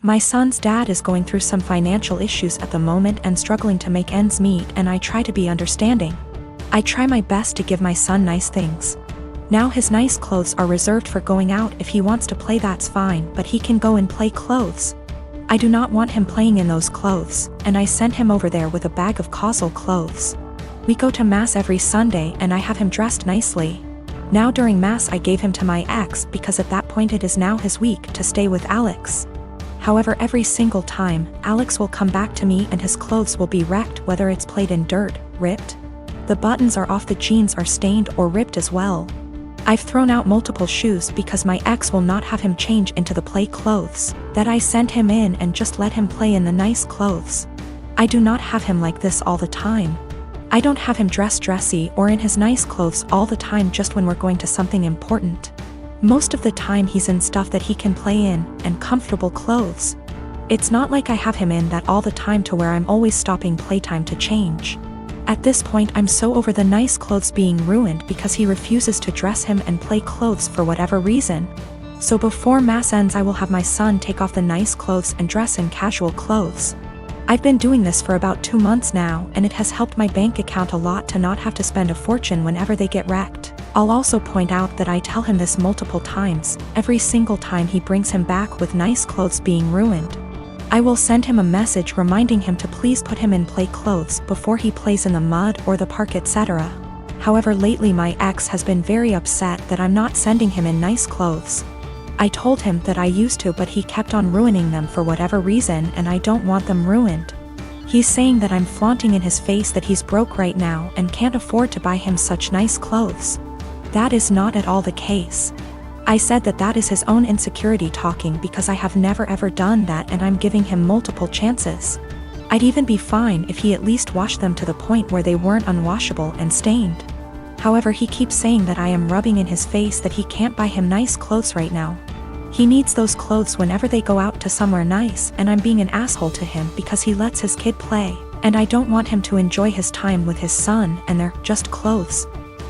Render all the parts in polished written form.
My son's dad is going through some financial issues at the moment and struggling to make ends meet, and I try to be understanding. I try my best to give my son nice things. Now his nice clothes are reserved for going out. If he wants to play, that's fine, but he can go and play clothes. I do not want him playing in those clothes, and I send him over there with a bag of causal clothes. We go to mass every Sunday and I have him dressed nicely. Now during mass I gave him to my ex because at that point it is now his week to stay with Alex. However, every single time, Alex will come back to me and his clothes will be wrecked, whether it's played in dirt, ripped. The buttons are off, the jeans are stained or ripped as well. I've thrown out multiple shoes because my ex will not have him change into the play clothes, that I send him in and just let him play in the nice clothes. I do not have him like this all the time. I don't have him dressy or in his nice clothes all the time, just when we're going to something important. Most of the time he's in stuff that he can play in, and comfortable clothes. It's not like I have him in that all the time to where I'm always stopping playtime to change. At this point I'm so over the nice clothes being ruined because he refuses to dress him and play clothes for whatever reason. So before mass ends I will have my son take off the nice clothes and dress in casual clothes. I've been doing this for about 2 months now, and it has helped my bank account a lot to not have to spend a fortune whenever they get wrecked. I'll also point out that I tell him this multiple times, every single time he brings him back with nice clothes being ruined. I will send him a message reminding him to please put him in play clothes before he plays in the mud or the park, etc. However, lately my ex has been very upset that I'm not sending him in nice clothes. I told him that I used to, but he kept on ruining them for whatever reason, and I don't want them ruined. He's saying that I'm flaunting in his face that he's broke right now and can't afford to buy him such nice clothes. That is not at all the case. I said that that is his own insecurity talking because I have never ever done that, and I'm giving him multiple chances. I'd even be fine if he at least washed them to the point where they weren't unwashable and stained. However, he keeps saying that I am rubbing in his face that he can't buy him nice clothes right now. He needs those clothes whenever they go out to somewhere nice, and I'm being an asshole to him because he lets his kid play, and I don't want him to enjoy his time with his son and they're just clothes.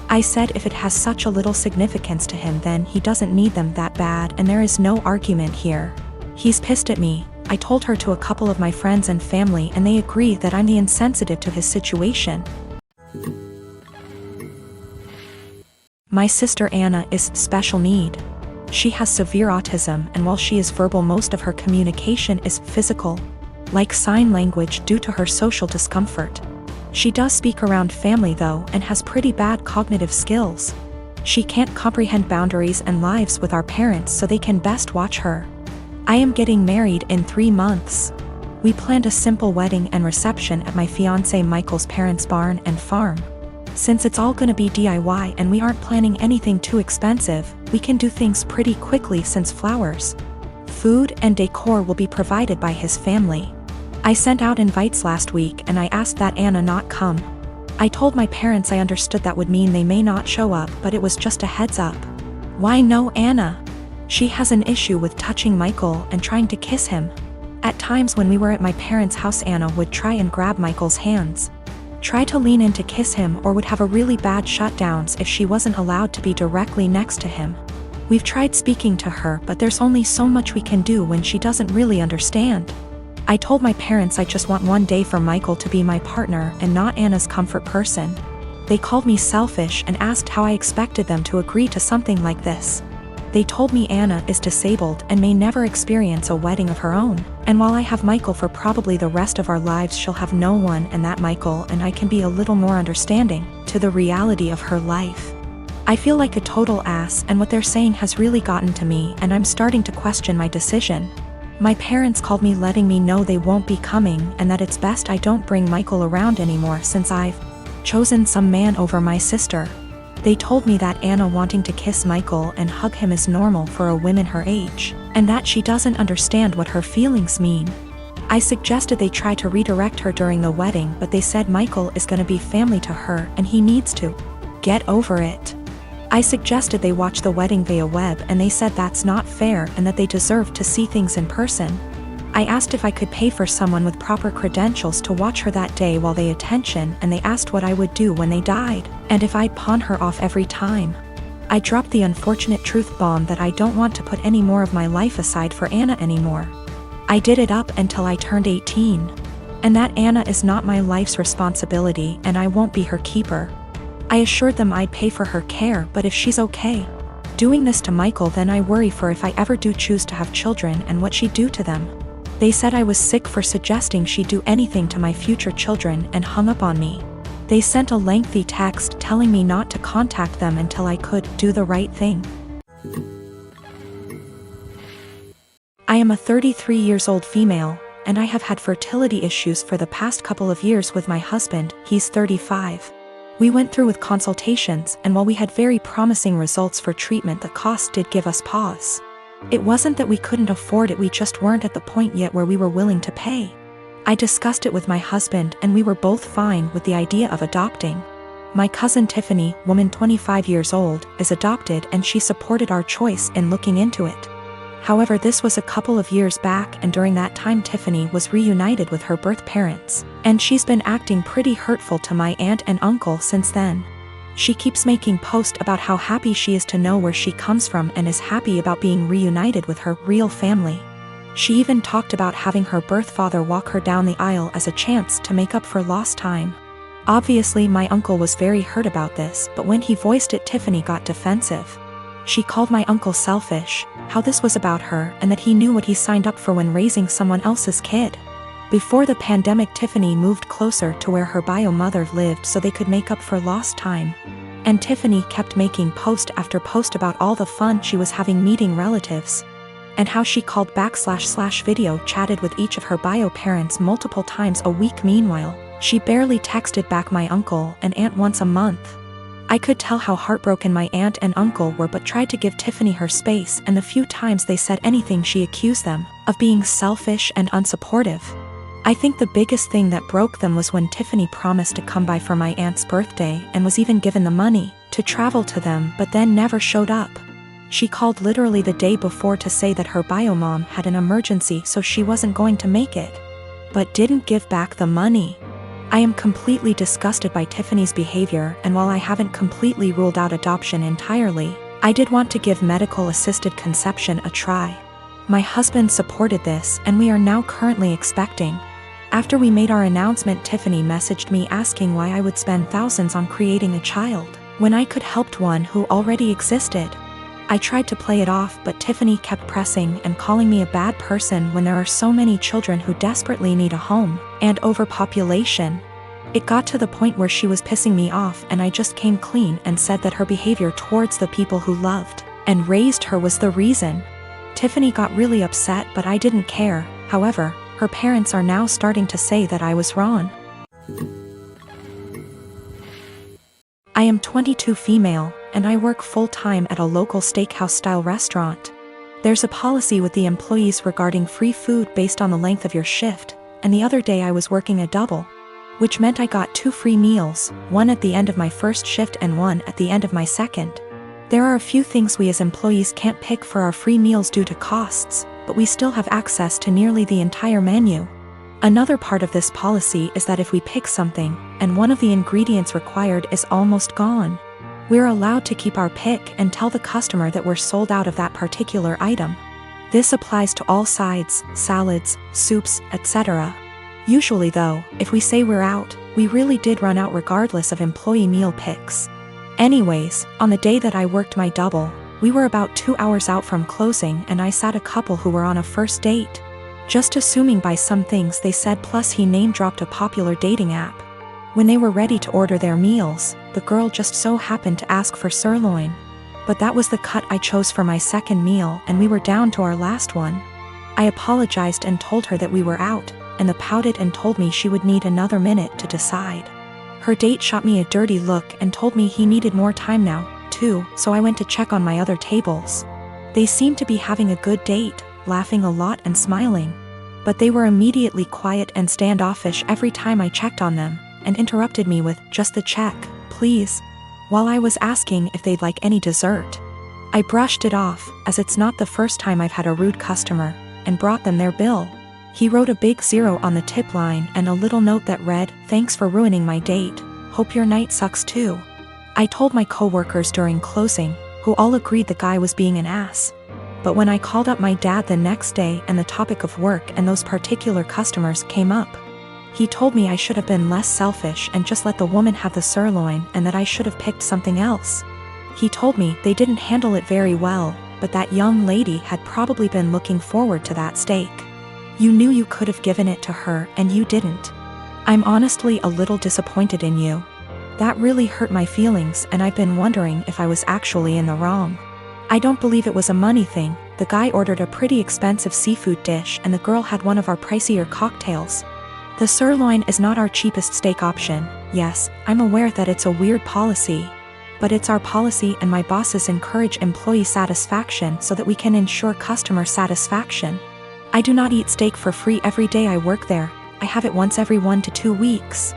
I said if it has such a little significance to him then he doesn't need them that bad, and there is no argument here. He's pissed at me. I told her to a couple of my friends and family and they agree that I'm the insensitive to his situation. My sister Anna is special need. She has severe autism, and while she is verbal, most of her communication is physical, like sign language, due to her social discomfort. She does speak around family though and has pretty bad cognitive skills. She can't comprehend boundaries and lives with our parents so they can best watch her. I am getting married in 3 months. We planned a simple wedding and reception at my fiancé Michael's parents' barn and farm. Since it's all gonna be DIY and we aren't planning anything too expensive, we can do things pretty quickly since flowers, food and decor will be provided by his family. I sent out invites last week and I asked that Anna not come. I told my parents I understood that would mean they may not show up, but it was just a heads up. Why no Anna? She has an issue with touching Michael and trying to kiss him. At times when we were at my parents' house, Anna would try and grab Michael's hands, try to lean in to kiss him, or would have a really bad shutdowns if she wasn't allowed to be directly next to him. We've tried speaking to her, but there's only so much we can do when she doesn't really understand. I told my parents I just want one day for Michael to be my partner and not Anna's comfort person. They called me selfish and asked how I expected them to agree to something like this. They told me Anna is disabled and may never experience a wedding of her own, and while I have Michael for probably the rest of our lives, she'll have no one, and that Michael and I can be a little more understanding to the reality of her life. I feel like a total ass, and what they're saying has really gotten to me, and I'm starting to question my decision. My parents called me letting me know they won't be coming and that it's best I don't bring Michael around anymore since I've chosen some man over my sister. They told me that Anna wanting to kiss Michael and hug him is normal for a woman her age, and that she doesn't understand what her feelings mean. I suggested they try to redirect her during the wedding, but they said Michael is gonna be family to her and he needs to get over it. I suggested they watch the wedding via web, and they said that's not fair and that they deserve to see things in person. I asked if I could pay for someone with proper credentials to watch her that day while they attention, and they asked what I would do when they died, and if I'd pawn her off every time. I dropped the unfortunate truth bomb that I don't want to put any more of my life aside for Anna anymore. I did it up until I turned 18. And that Anna is not my life's responsibility and I won't be her keeper. I assured them I'd pay for her care, but if she's okay doing this to Michael, then I worry for if I ever do choose to have children and what she'd do to them. They said I was sick for suggesting she'd do anything to my future children and hung up on me. They sent a lengthy text telling me not to contact them until I could do the right thing. I am a 33 years old female, and I have had fertility issues for the past couple of years with my husband. He's 35. We went through with consultations, and while we had very promising results for treatment, the cost did give us pause. It wasn't that we couldn't afford it, we just weren't at the point yet where we were willing to pay. I discussed it with my husband and we were both fine with the idea of adopting. My cousin Tiffany, woman 25 years old, is adopted and she supported our choice in looking into it. However, this was a couple of years back, and during that time Tiffany was reunited with her birth parents, and she's been acting pretty hurtful to my aunt and uncle since then. She keeps making posts about how happy she is to know where she comes from and is happy about being reunited with her real family. She even talked about having her birth father walk her down the aisle as a chance to make up for lost time. Obviously, my uncle was very hurt about this, but when he voiced it, Tiffany got defensive. She called my uncle selfish, how this was about her, and that he knew what he signed up for when raising someone else's kid. Before the pandemic, Tiffany moved closer to where her bio mother lived so they could make up for lost time. And Tiffany kept making post after post about all the fun she was having meeting relatives, and how she called / video chatted with each of her bio parents multiple times a week. Meanwhile, she barely texted back my uncle and aunt once a month. I could tell how heartbroken my aunt and uncle were, but tried to give Tiffany her space, and the few times they said anything she accused them of being selfish and unsupportive. I think the biggest thing that broke them was when Tiffany promised to come by for my aunt's birthday and was even given the money to travel to them, but then never showed up. She called literally the day before to say that her bio mom had an emergency so she wasn't going to make it, but didn't give back the money. I am completely disgusted by Tiffany's behavior, and while I haven't completely ruled out adoption entirely, I did want to give medical-assisted conception a try. My husband supported this, and we are now currently expecting. After we made our announcement, Tiffany messaged me asking why I would spend thousands on creating a child when I could help one who already existed. I tried to play it off, but Tiffany kept pressing and calling me a bad person when there are so many children who desperately need a home, and overpopulation. It got to the point where she was pissing me off, and I just came clean and said that her behavior towards the people who loved and raised her was the reason. Tiffany got really upset, but I didn't care. However, her parents are now starting to say that I was wrong. I am 22 female, and I work full-time at a local steakhouse-style restaurant. There's a policy with the employees regarding free food based on the length of your shift, and the other day I was working a double, which meant I got 2 free meals, one at the end of my first shift and one at the end of my second. There are a few things we as employees can't pick for our free meals due to costs, but we still have access to nearly the entire menu. Another part of this policy is that if we pick something, and one of the ingredients required is almost gone, we're allowed to keep our pick and tell the customer that we're sold out of that particular item. This applies to all sides, salads, soups, etc. Usually though, if we say we're out, we really did run out regardless of employee meal picks. Anyways, on the day that I worked my double, we were about 2 hours out from closing, and I sat a couple who were on a first date. Just assuming by some things they said, plus he name-dropped a popular dating app. When they were ready to order their meals, the girl just so happened to ask for sirloin. But that was the cut I chose for my second meal, and we were down to our last one. I apologized and told her that we were out, and the pouted and told me she would need another minute to decide. Her date shot me a dirty look and told me he needed more time now, too, so I went to check on my other tables. They seemed to be having a good date, laughing a lot and smiling. But they were immediately quiet and standoffish every time I checked on them, and interrupted me with, "Just the check, please," while I was asking if they'd like any dessert. I brushed it off, as it's not the first time I've had a rude customer, and brought them their bill. He wrote a big 0 on the tip line and a little note that read, "Thanks for ruining my date. Hope your night sucks too." I told my coworkers during closing, who all agreed the guy was being an ass. But when I called up my dad the next day and the topic of work and those particular customers came up, he told me I should have been less selfish and just let the woman have the sirloin and that I should have picked something else. He told me they didn't handle it very well, but that young lady had probably been looking forward to that steak. You knew you could have given it to her and you didn't. I'm honestly a little disappointed in you. That really hurt my feelings and I've been wondering if I was actually in the wrong. I don't believe it was a money thing. The guy ordered a pretty expensive seafood dish and the girl had one of our pricier cocktails. The sirloin is not our cheapest steak option. Yes, I'm aware that it's a weird policy. But it's our policy and my bosses encourage employee satisfaction so that we can ensure customer satisfaction. I do not eat steak for free every day I work there. I have it once every 1 to 2 weeks.